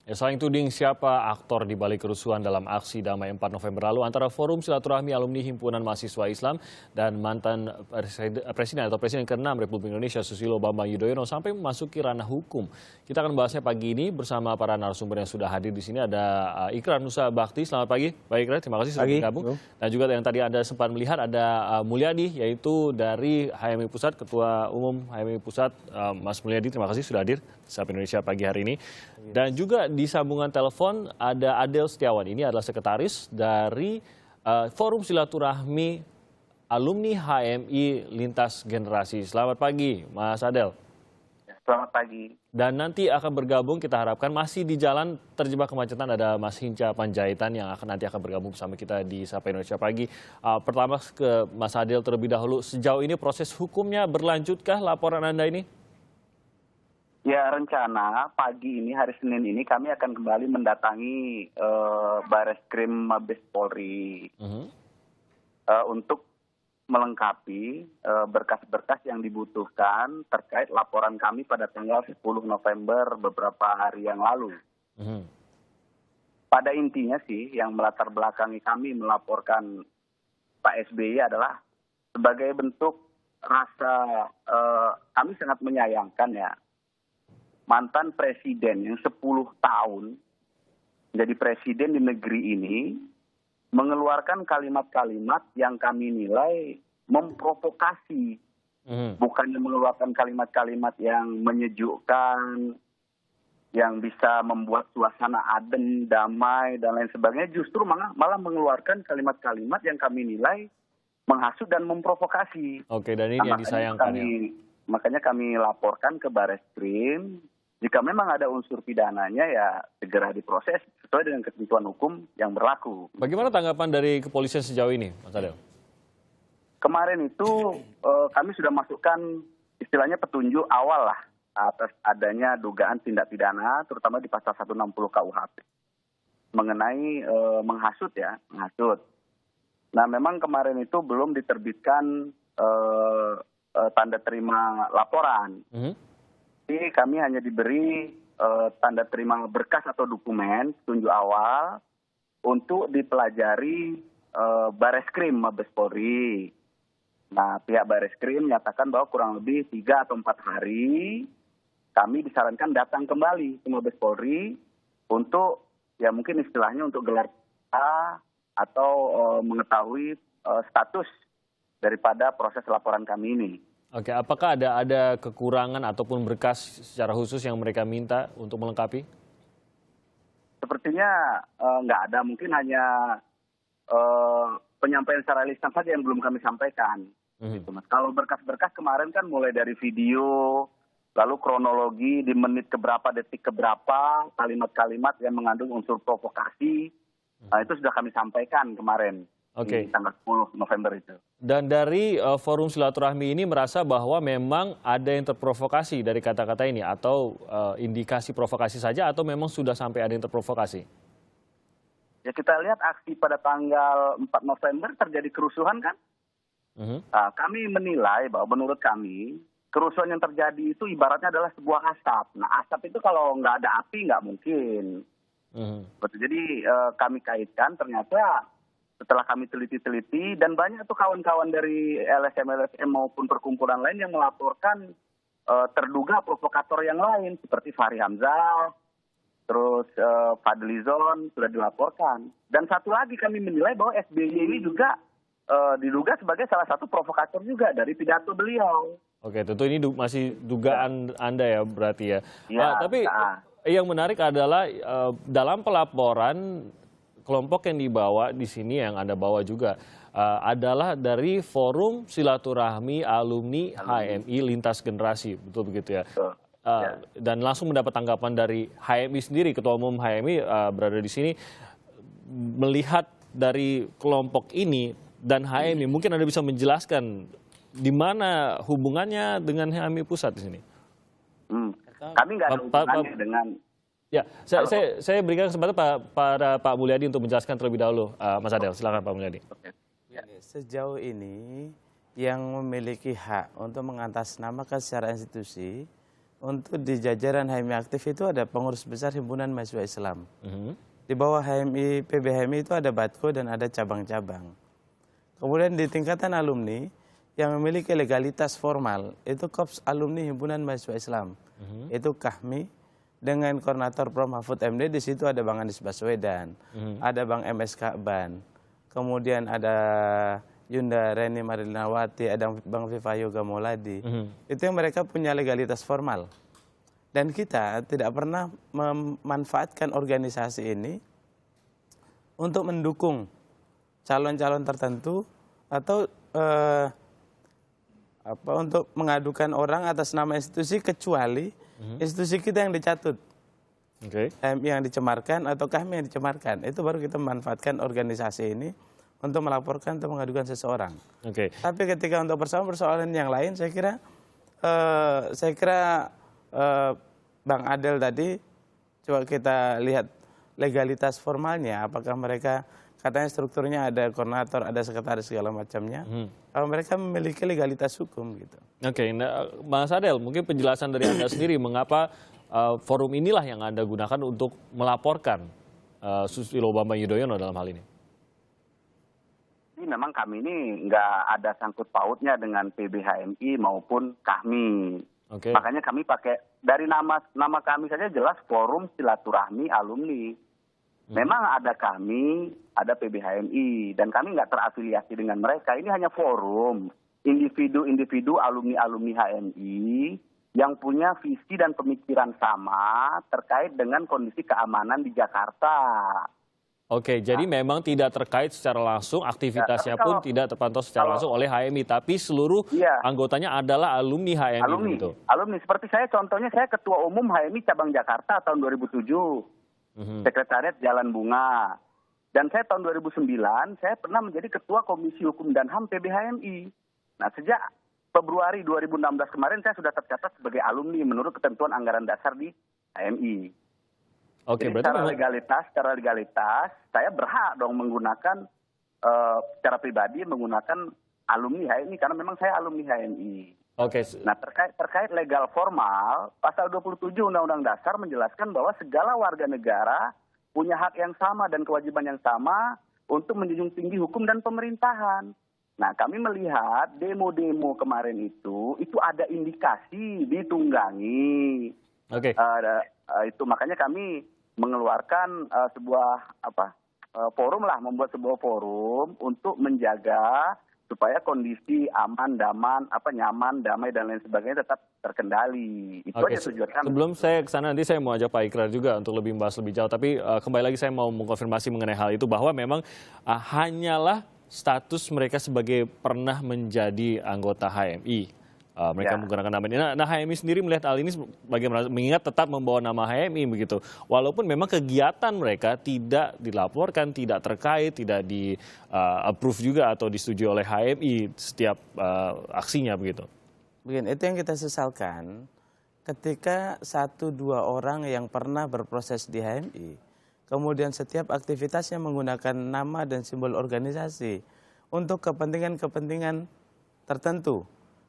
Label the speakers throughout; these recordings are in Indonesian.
Speaker 1: Ya, saling tuding siapa aktor di balik kerusuhan dalam aksi damai 4 November lalu antara Forum Silaturahmi Alumni Himpunan Mahasiswa Islam dan mantan Presiden ke-6 Republik Indonesia Susilo Bambang Yudhoyono sampai memasuki ranah hukum. Kita akan membahasnya pagi ini bersama para narasumber yang sudah hadir di sini. Ada Ikrar Nusa Bakti. Selamat pagi, Pak Ikrar. Terima kasih sudah bergabung. Dan juga yang tadi Anda sempat melihat ada Mulyadi, yaitu dari HMI Pusat, Ketua Umum HMI Pusat, Mas Mulyadi. Terima kasih sudah hadir di Sapa Indonesia pagi hari ini. Dan juga di sambungan telepon ada Adel Setiawan. Ini adalah sekretaris dari Forum Silaturahmi Alumni HMI Lintas Generasi. Selamat pagi, Mas Adel.
Speaker 2: Selamat pagi.
Speaker 1: Dan nanti akan bergabung, kita harapkan masih di jalan terjebak kemacetan, ada Mas Hinca Panjaitan yang nanti akan bergabung bersama kita di Sapa Indonesia Pagi. Pertama ke Mas Adel terlebih dahulu. Sejauh ini proses hukumnya berlanjutkah laporan Anda ini?
Speaker 2: Ya, rencana pagi ini, hari Senin ini, kami akan kembali mendatangi Bareskrim Mabes Polri untuk melengkapi berkas-berkas yang dibutuhkan terkait laporan kami pada tanggal 10 November beberapa hari yang lalu. Pada intinya sih, yang melatar belakangi kami melaporkan Pak SBY adalah sebagai bentuk rasa kami sangat menyayangkan ya, mantan presiden yang 10 tahun menjadi presiden di negeri ini mengeluarkan kalimat-kalimat yang kami nilai memprovokasi. Bukannya mengeluarkan kalimat-kalimat yang menyejukkan, yang bisa membuat suasana adem, damai, dan lain sebagainya. Justru malah mengeluarkan kalimat-kalimat yang kami nilai menghasut dan memprovokasi.
Speaker 1: Oke, dan ini yang disayangkan
Speaker 2: Makanya kami laporkan ke Bareskrim. Jika memang ada unsur pidananya, ya segera diproses sesuai dengan ketentuan hukum yang berlaku.
Speaker 1: Bagaimana tanggapan dari kepolisian sejauh ini, Mas Adel?
Speaker 2: Kemarin itu kami sudah masukkan istilahnya petunjuk awal lah atas adanya dugaan tindak pidana, terutama di pasal 160 KUHP mengenai menghasut ya, menghasut. Nah, memang kemarin itu belum diterbitkan tanda terima laporan. Jadi kami hanya diberi tanda terima berkas atau dokumen petunjuk awal untuk dipelajari Bareskrim Mabes Polri. Nah, pihak Bareskrim menyatakan bahwa kurang lebih 3 atau 4 hari kami disarankan datang kembali ke Mabes Polri untuk ya mungkin istilahnya untuk gelar atau mengetahui status daripada proses laporan kami ini.
Speaker 1: Oke, apakah ada kekurangan ataupun berkas secara khusus yang mereka minta untuk melengkapi?
Speaker 2: Sepertinya nggak ada, mungkin hanya penyampaian secara lisan saja yang belum kami sampaikan. Gitu, Mas. Kalau berkas-berkas kemarin kan mulai dari video, lalu kronologi di menit keberapa, detik keberapa, kalimat-kalimat yang mengandung unsur provokasi, itu sudah kami sampaikan kemarin. Di tanggal 10 November itu.
Speaker 1: Dan dari Forum Silaturahmi ini merasa bahwa memang ada yang terprovokasi dari kata-kata ini atau indikasi provokasi saja atau memang sudah sampai ada yang terprovokasi?
Speaker 2: Ya, kita lihat aksi pada tanggal 4 November terjadi kerusuhan kan? Nah, kami menilai bahwa menurut kami kerusuhan yang terjadi itu ibaratnya adalah sebuah asap. Nah, asap itu kalau nggak ada api nggak mungkin. Jadi kami kaitkan ternyata setelah kami teliti-teliti, dan banyak tuh kawan-kawan dari LSM maupun perkumpulan lain yang melaporkan terduga provokator yang lain, seperti Fahri Hamzah, terus Fadlizon sudah dilaporkan. Dan satu lagi kami menilai bahwa SBY ini juga diduga sebagai salah satu provokator juga dari pidato beliau.
Speaker 1: Oke, tentu ini masih dugaan Anda ya berarti ya. Tapi yang menarik adalah dalam pelaporan kelompok yang dibawa di sini yang Anda bawa juga adalah dari Forum Silaturahmi Alumni HMI Lintas Generasi, betul begitu ya? Dan langsung mendapat tanggapan dari HMI sendiri, Ketua Umum HMI berada di sini, melihat dari kelompok ini dan HMI, mungkin Anda bisa menjelaskan di mana hubungannya dengan HMI Pusat di sini?
Speaker 2: Kami nggak ada hubungannya dengan.
Speaker 1: Ya, saya berikan kesempatan pada Pak Mulyadi untuk menjelaskan terlebih dahulu. Mas Adel, silakan Pak Mulyadi.
Speaker 3: Sejauh ini yang memiliki hak untuk mengatasnamakan secara institusi untuk di jajaran HMI aktif itu ada pengurus besar Himpunan Mahasiswa Islam. Di bawah HMI, PBHMI itu ada Batko dan ada cabang-cabang. Kemudian di tingkatan alumni yang memiliki legalitas formal itu Korps Alumni Himpunan Mahasiswa Islam. Itu KAHMI dengan koordinator Prof Mahfud MD, di situ ada Bang Anies Baswedan, ada Bang MS Ka'ban, kemudian ada Yunda Reni Marinawati, ada Bang Viva Yoga Mauladi. Itu yang mereka punya legalitas formal. Dan kita tidak pernah memanfaatkan organisasi ini untuk mendukung calon-calon tertentu atau untuk mengadukan orang atas nama institusi, kecuali institusi kita yang dicatut. Yang dicemarkan atau kami yang dicemarkan. Itu baru kita memanfaatkan organisasi ini untuk melaporkan atau mengadukan seseorang. Tapi ketika untuk persoalan-persoalan yang lain, saya kira Bang Adel tadi, coba kita lihat legalitas formalnya, apakah mereka katanya strukturnya ada koordinator, ada sekretaris segala macamnya, mereka memiliki legalitas hukum gitu.
Speaker 1: Nah, Mas Adel, mungkin penjelasan dari Anda sendiri mengapa forum inilah yang Anda gunakan untuk melaporkan Susilo Bambang Yudhoyono dalam hal ini?
Speaker 2: Ini memang kami ini nggak ada sangkut pautnya dengan PBHMI maupun KAHMI. Makanya kami pakai dari nama kami saja jelas Forum Silaturahmi Alumni. Memang ada kami, ada PBHMI, dan kami nggak terafiliasi dengan mereka. Ini hanya forum individu-individu alumni-alumni HMI yang punya visi dan pemikiran sama terkait dengan kondisi keamanan di Jakarta.
Speaker 1: Jadi memang tidak terkait secara langsung, aktivitasnya pun tidak terpantau secara langsung oleh HMI, tapi seluruh anggotanya adalah alumni HMI.
Speaker 2: Alumni, seperti saya contohnya, saya Ketua Umum HMI Cabang Jakarta tahun 2007, Sekretariat Jalan Bunga. Dan saya tahun 2009, saya pernah menjadi Ketua Komisi Hukum dan HAM PBHMI. Nah, sejak Februari 2016 kemarin saya sudah tercatat sebagai alumni menurut ketentuan anggaran dasar di HMI. Jadi secara legalitas, saya berhak dong menggunakan secara pribadi menggunakan alumni HMI karena memang saya alumni HMI. Nah, terkait legal formal, pasal 27 Undang-Undang Dasar menjelaskan bahwa segala warga negara punya hak yang sama dan kewajiban yang sama untuk menjunjung tinggi hukum dan pemerintahan. Nah, kami melihat demo-demo kemarin itu ada indikasi ditunggangi. Itu makanya kami mengeluarkan forum lah, membuat sebuah forum untuk menjaga supaya kondisi aman, nyaman, damai dan lain sebagainya tetap terkendali. Itu aja tujuan kami.
Speaker 1: Sebelum saya ke sana nanti saya mau ajak Pak Ikrar juga untuk lebih membahas lebih jauh. Tapi kembali lagi saya mau mengkonfirmasi mengenai hal itu bahwa memang hanyalah status mereka sebagai pernah menjadi anggota HMI. Mereka menggunakan nama ini. Nah, HMI sendiri melihat hal ini bagaimana, mengingat tetap membawa nama HMI begitu. Walaupun memang kegiatan mereka tidak dilaporkan, tidak terkait, tidak di-approve juga atau disetujui oleh HMI setiap aksinya begitu.
Speaker 3: Begini, itu yang kita sesalkan ketika 1-2 orang yang pernah berproses di HMI, kemudian setiap aktivitasnya menggunakan nama dan simbol organisasi untuk kepentingan-kepentingan tertentu.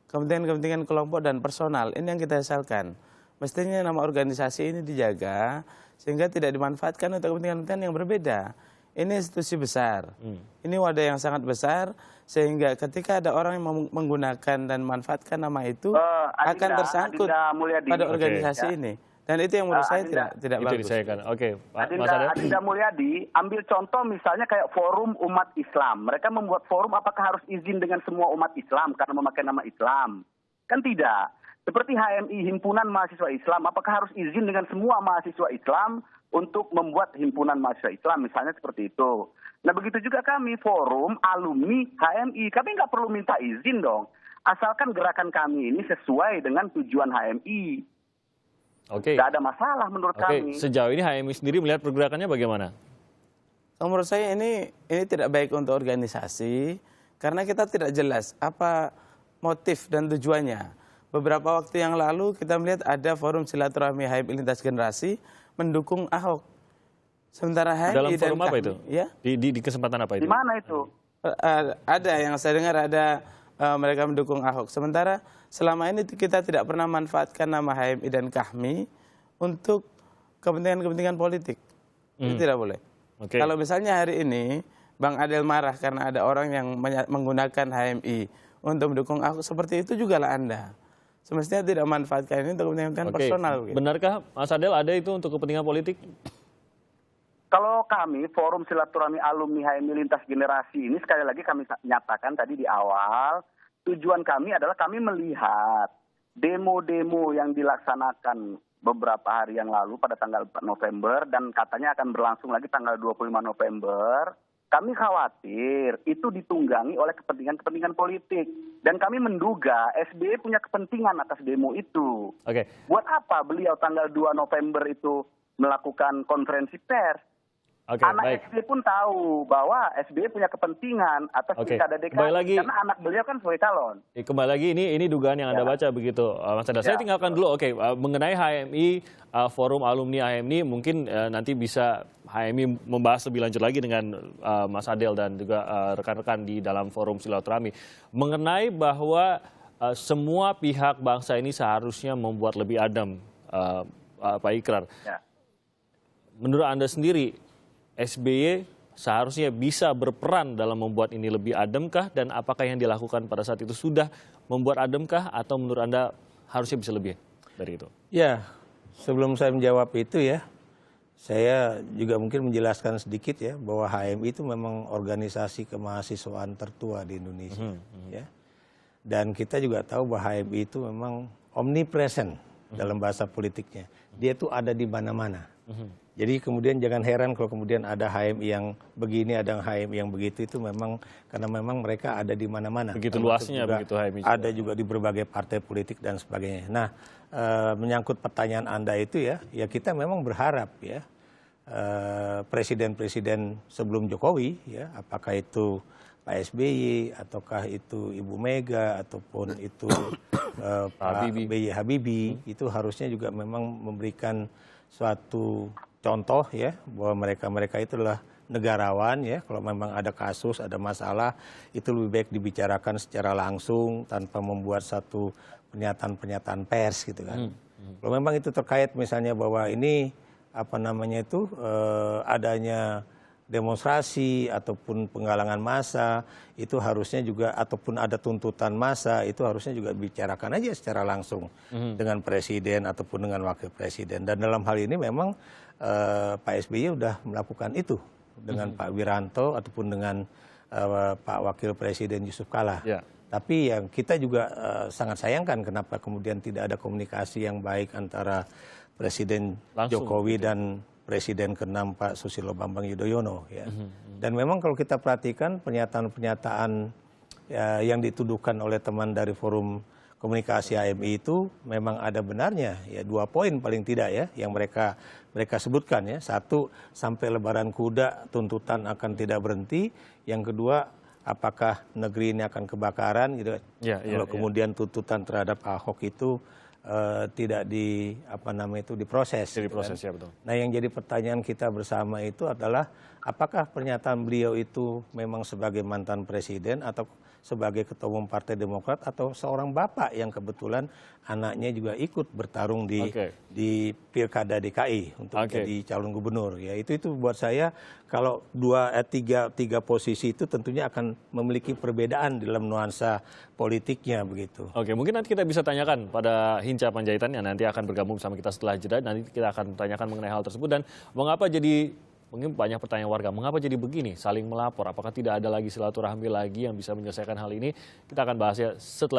Speaker 3: Kepentingan-kepentingan kelompok dan personal, ini yang kita sesalkan. Mestinya nama organisasi ini dijaga sehingga tidak dimanfaatkan untuk kepentingan-kepentingan yang berbeda. Ini institusi besar, ini wadah yang sangat besar, sehingga ketika ada orang yang menggunakan dan memanfaatkan nama itu akan tersangkut pada organisasi ini. Dan itu yang menurut saya tidak bagus.
Speaker 2: Adinda Mulyadi, ambil contoh misalnya kayak Forum Umat Islam. Mereka membuat forum, apakah harus izin dengan semua umat Islam karena memakai nama Islam? Kan tidak. Seperti HMI, Himpunan Mahasiswa Islam, apakah harus izin dengan semua mahasiswa Islam untuk membuat himpunan mahasiswa Islam? Misalnya seperti itu. Nah, begitu juga kami, Forum Alumni HMI. Kami nggak perlu minta izin dong. Asalkan gerakan kami ini sesuai dengan tujuan HMI. Tidak ada masalah menurut kami.
Speaker 1: Sejauh ini HMI sendiri melihat pergerakannya bagaimana?
Speaker 3: Menurut saya ini tidak baik untuk organisasi karena kita tidak jelas apa motif dan tujuannya. Beberapa waktu yang lalu kita melihat ada forum silaturahmi HMI lintas generasi mendukung Ahok. Sementara HMI
Speaker 1: dalam forum apa itu?
Speaker 3: Ya?
Speaker 1: Di kesempatan apa itu?
Speaker 2: Di mana itu?
Speaker 3: Ada yang saya dengar ada mereka mendukung Ahok. Sementara selama ini kita tidak pernah manfaatkan nama HMI dan Kahmi untuk kepentingan-kepentingan politik. Itu tidak boleh.
Speaker 1: Oke.
Speaker 3: Kalau misalnya hari ini Bang Adel marah karena ada orang yang menggunakan HMI untuk mendukung Ahok, seperti itu juga lah Anda. Semestinya tidak memanfaatkan ini untuk kepentingan personal. Gitu.
Speaker 1: Benarkah Mas Adel ada itu untuk kepentingan politik?
Speaker 2: Kalau kami, Forum Silaturahmi Alumni HMI Lintas Generasi ini, sekali lagi kami nyatakan tadi di awal, tujuan kami adalah kami melihat demo-demo yang dilaksanakan beberapa hari yang lalu pada tanggal 4 November dan katanya akan berlangsung lagi tanggal 25 November. Kami khawatir itu ditunggangi oleh kepentingan-kepentingan politik. Dan kami menduga SBY punya kepentingan atas demo itu.
Speaker 1: Oke.
Speaker 2: Buat apa beliau tanggal 2 November itu melakukan konferensi pers?
Speaker 1: Oke,
Speaker 2: Anak
Speaker 1: baik.
Speaker 2: SBY pun tahu bahwa SBY punya kepentingan atas pilkada DKI karena anak beliau kan sebagai calon.
Speaker 1: Kembali lagi ini dugaan yang Anda baca begitu, Mas Adel. Saya tinggalkan dulu. Oke, mengenai HMI, Forum Alumni HMI, mungkin nanti bisa HMI membahas lebih lanjut lagi dengan Mas Adel dan juga rekan-rekan di dalam Forum Silaturahmi. Mengenai bahwa semua pihak bangsa ini seharusnya membuat lebih adem, Pak Ikrar.
Speaker 2: Ya.
Speaker 1: Menurut Anda sendiri, SBY seharusnya bisa berperan dalam membuat ini lebih ademkah, dan apakah yang dilakukan pada saat itu sudah membuat ademkah, atau menurut Anda harusnya bisa lebih dari itu?
Speaker 4: Ya, sebelum saya menjawab itu ya, saya juga mungkin menjelaskan sedikit ya bahwa HMI itu memang organisasi kemahasiswaan tertua di Indonesia. Ya. Dan kita juga tahu bahwa HMI itu memang omnipresent dalam bahasa politiknya. Dia itu ada di mana-mana. Jadi kemudian jangan heran kalau kemudian ada HMI yang begini, ada HMI yang begitu, itu memang karena memang mereka ada di mana-mana.
Speaker 1: Begitu luasnya begitu HMI juga.
Speaker 4: Ada juga di berbagai partai politik dan sebagainya. Nah, menyangkut pertanyaan Anda itu ya kita memang berharap ya presiden-presiden sebelum Jokowi ya, apakah itu Pak SBY ataukah itu Ibu Mega ataupun itu Pak B.J. Habibie, itu harusnya juga memang memberikan suatu contoh ya bahwa mereka itu adalah negarawan ya. Kalau memang ada kasus, ada masalah, itu lebih baik dibicarakan secara langsung tanpa membuat satu pernyataan-pernyataan pers gitu kan. Kalau memang itu terkait misalnya bahwa ini adanya demonstrasi ataupun penggalangan massa, itu harusnya juga, ataupun ada tuntutan massa, itu harusnya juga dibicarakan aja secara langsung dengan presiden ataupun dengan wakil presiden. Dan dalam hal ini memang Pak SBY sudah melakukan itu dengan Pak Wiranto ataupun dengan Pak Wakil Presiden Yusuf Kala.
Speaker 1: Ya.
Speaker 4: Tapi yang kita juga sangat sayangkan kenapa kemudian tidak ada komunikasi yang baik antara Presiden Jokowi dan Presiden ke-6 Pak Susilo Bambang Yudhoyono ya. Dan memang kalau kita perhatikan pernyataan-pernyataan yang dituduhkan oleh teman dari Forum Komunikasi HMI itu memang ada benarnya ya, 2 poin paling tidak ya yang mereka sebutkan ya. 1, sampai lebaran kuda tuntutan akan tidak berhenti. Yang kedua, apakah negeri ini akan kebakaran gitu. Kalau kemudian tuntutan terhadap Ahok itu tidak diproses.
Speaker 1: Diproses ya, betul.
Speaker 4: Nah, yang jadi pertanyaan kita bersama itu adalah apakah pernyataan beliau itu memang sebagai mantan presiden atau sebagai ketua umum Partai Demokrat atau seorang bapak yang kebetulan anaknya juga ikut bertarung di Pilkada DKI untuk jadi calon gubernur ya. Itu buat saya kalau tiga posisi itu tentunya akan memiliki perbedaan dalam nuansa politiknya begitu.
Speaker 1: Oke, mungkin nanti kita bisa tanyakan pada Hinca Panjaitan yang nanti akan bergabung bersama kita setelah jeda. Nanti kita akan tanyakan mengenai hal tersebut dan mengapa jadi, mungkin banyak pertanyaan warga, mengapa jadi begini, saling melapor, apakah tidak ada lagi silaturahmi lagi yang bisa menyelesaikan hal ini? Kita akan bahasnya setelah